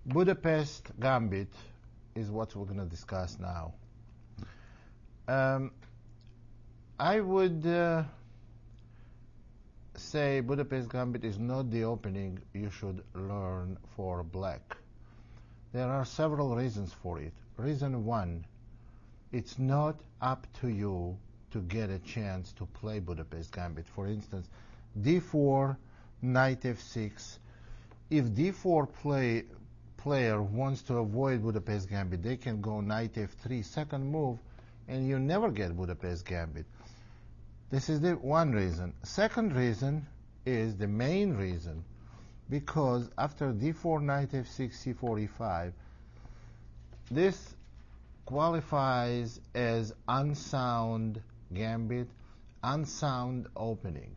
Budapest Gambit is what we're going to discuss now. I would say Budapest Gambit is not the opening you should learn for black. There are several reasons for it. Reason one, it's not up to you to get a chance to play Budapest Gambit. For instance, d4, knight f6. If d4 player wants to avoid Budapest Gambit, they can go knight f3, second move, and you never get Budapest Gambit. This is the one reason. Second reason is the main reason, because after d4, knight f6, c4, e5, this qualifies as unsound gambit, unsound opening.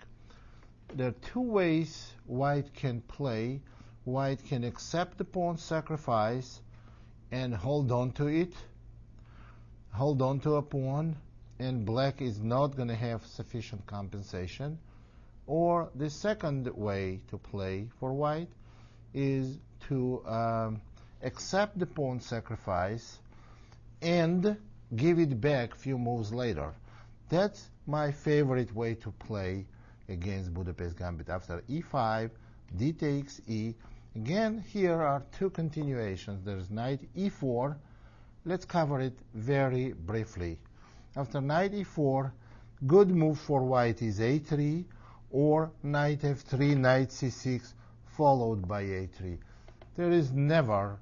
There are two ways white can play. White can accept the pawn sacrifice and hold on to it, hold on to a pawn, and black is not going to have sufficient compensation. Or the second way to play for white is to accept the pawn sacrifice and give it back a few moves later. That's my favorite way to play against Budapest Gambit. After e5, d takes e. Again, here are two continuations. There's knight e4. Let's cover it very briefly. After knight e4, good move for white is a3, or knight f3, knight c6, followed by a3. There is never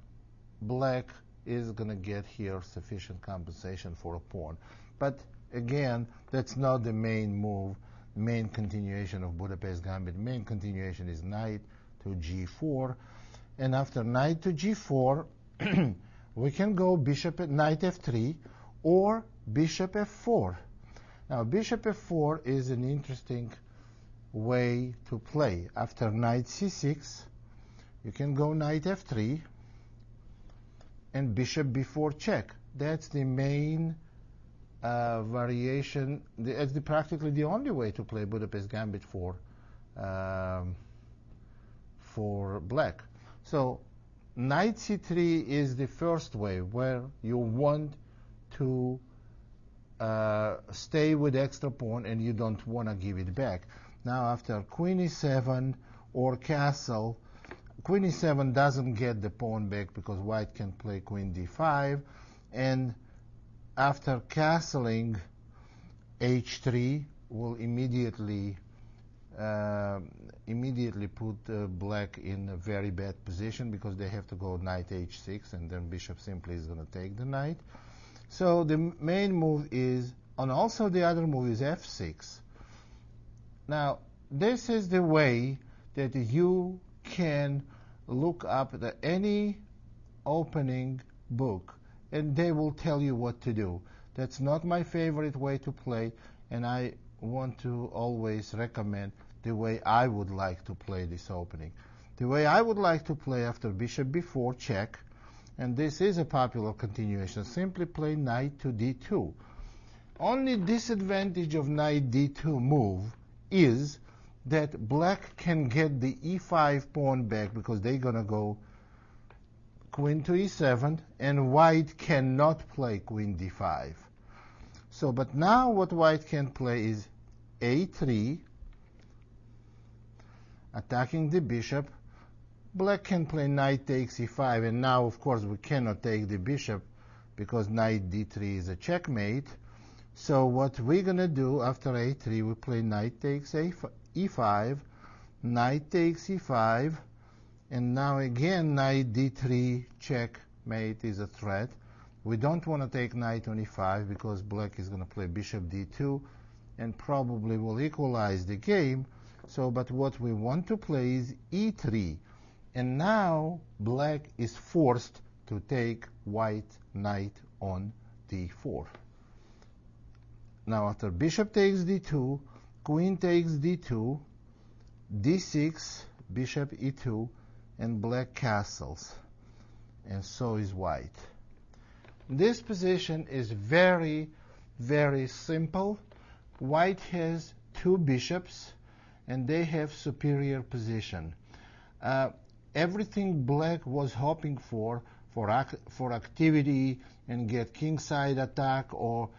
black is going to get here sufficient compensation for a pawn. But again, that's not the main move, main continuation of Budapest Gambit. Main continuation is knight to g4. And after knight to g4, we can go bishop at knight f3 or bishop f4. Now, bishop f4 is an interesting way to play. After knight c6, you can go knight f3 and bishop b4 check. That's the main variation. That's practically the only way to play Budapest Gambit for black. So knight c3 is the first way where you want to stay with extra pawn and you don't want to give it back. Now after queen e7 or castle, queen e7 doesn't get the pawn back because white can play queen d5, and after castling, h3 will immediately put black in a very bad position, because they have to go knight h6, and then bishop simply is going to take the knight. So the main move is, and also the other move is f6. Now, this is the way that you can look up any opening book, and they will tell you what to do. That's not my favorite way to play, and I want to always recommend the way I would like to play this opening. The way I would like to play after bishop b4 check, and this is a popular continuation, simply play knight to d2. Only disadvantage of knight d2 move is that black can get the e5 pawn back, because they're going to go queen to e7, and white cannot play queen d5. So, but now what white can play is a3, attacking the bishop. Black can play knight takes e5, and now, of course, we cannot take the bishop because knight d3 is a checkmate. So what we're going to do after a3, we play knight takes e5, knight takes e5, and now again knight d3 checkmate is a threat. We don't want to take knight on e5 because black is going to play bishop d2 and probably will equalize the game. So, but what we want to play is e3, and now black is forced to take white knight on d4. Now after bishop takes d2, queen takes d2, d6, bishop e2, and black castles, and so is white. This position is very, very simple. White has two bishops, and they have superior position. everything black was hoping for activity and get kingside attack or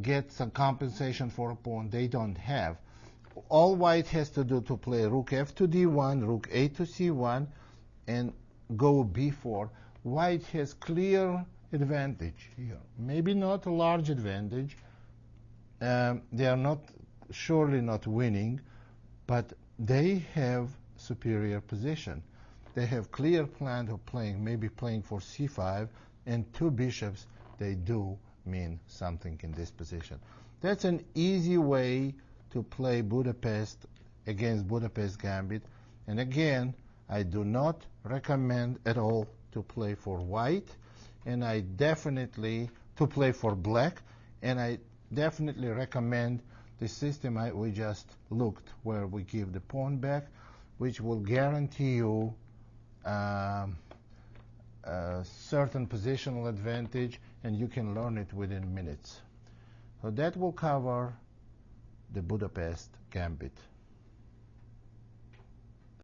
get some compensation for a pawn, they don't have. All white has to do to play rook f to d1, rook a to c1, and go b4. White has clear advantage here. Maybe not a large advantage. They are surely not winning, but they have superior position. They have clear plan of maybe playing for c5, and two bishops, they do mean something in this position. That's an easy way to play Budapest against Budapest Gambit. And again, I do not recommend at all to play for white, and I definitely to play for black, and I definitely recommend the system we just looked, where we give the pawn back, which will guarantee you a certain positional advantage, and you can learn it within minutes. So that will cover the Budapest Gambit.